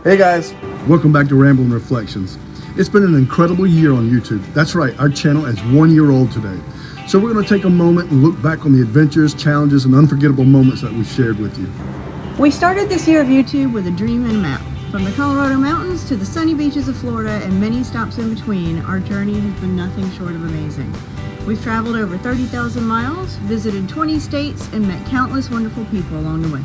Hey guys, Welcome back to Ramblin Reflections. It's been an incredible year on YouTube. That's right, our channel is 1 year old today. So we're going to take a moment and look back on the adventures, challenges, and unforgettable moments that we've shared with you. We started this year of YouTube with a dream and a map. From the Colorado mountains to the sunny beaches of Florida and many stops in between, our journey has been nothing short of amazing. We've traveled over 30,000 miles, visited 20 states, and met countless wonderful people along the way.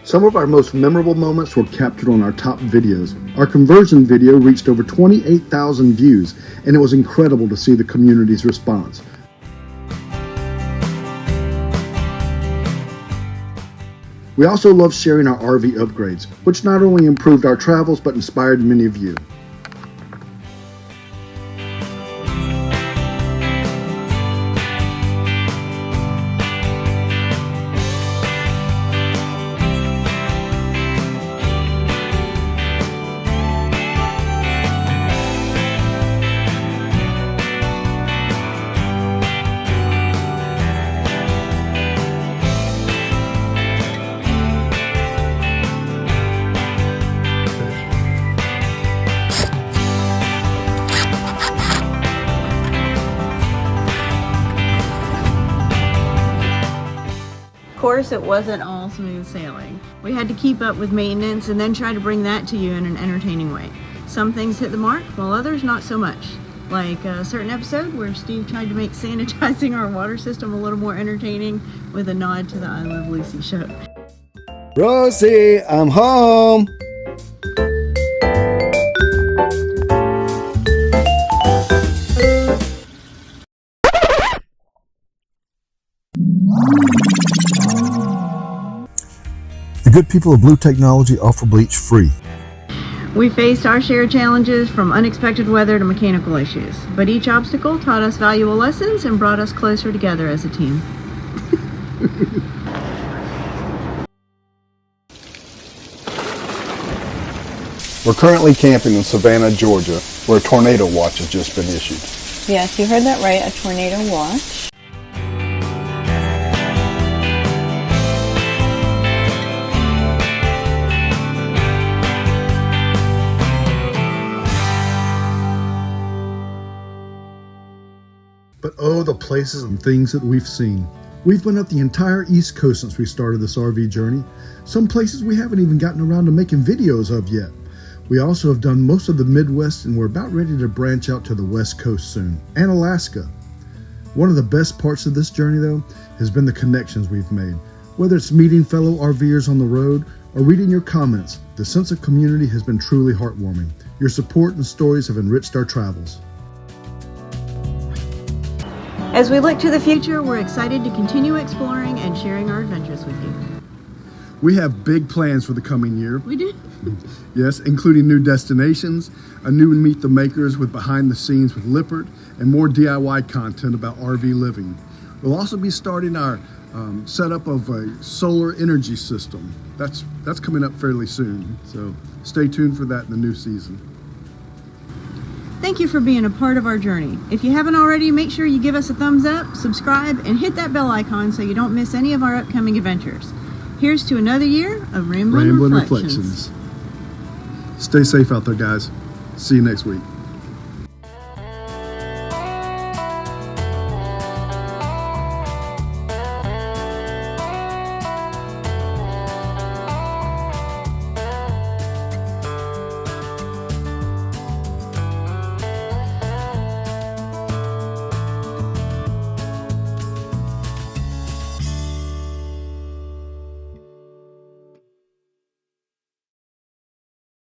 Some of our most memorable moments were captured on our top videos. Our conversion video reached over 28,000 views, and it was incredible to see the community's response. We also love sharing our RV upgrades, which not only improved our travels but inspired many of you. Of course, it wasn't all smooth sailing. We had to keep up with maintenance and then try to bring that to you in an entertaining way. Some things hit the mark, while others not so much. Like a certain episode where Steve tried to make sanitizing our water system a little more entertaining with a nod to the I Love Lucy show. Rosie, I'm home. The good people of Blue Technology offer bleach free. We faced our share of challenges, from unexpected weather to mechanical issues, but each obstacle taught us valuable lessons and brought us closer together as a team. We're currently camping in Savannah, Georgia, where a tornado watch has just been issued. Yes, you heard that right, a tornado watch. But oh, the places and things that we've seen. We've been up the entire East Coast since we started this RV journey. Some places we haven't even gotten around to making videos of yet. We also have done most of the Midwest, and we're about ready to branch out to the West Coast soon, and Alaska. One of the best parts of this journey, though, has been the connections we've made. Whether it's meeting fellow RVers on the road or reading your comments, the sense of community has been truly heartwarming. Your support and stories have enriched our travels. As we look to the future, we're excited to continue exploring and sharing our adventures with you. We have big plans for the coming year. We do. Yes, including new destinations, a new Meet the Makers with behind the scenes with Lippert, and more DIY content about RV living. We'll also be starting our setup of a solar energy system. That's coming up fairly soon, so stay tuned for that in the new season. Thank you for being a part of our journey. If you haven't already, make sure you give us a thumbs up, subscribe, and hit that bell icon so you don't miss any of our upcoming adventures. Here's to another year of Ramblin' Reflections. Stay safe out there, guys. See you next week.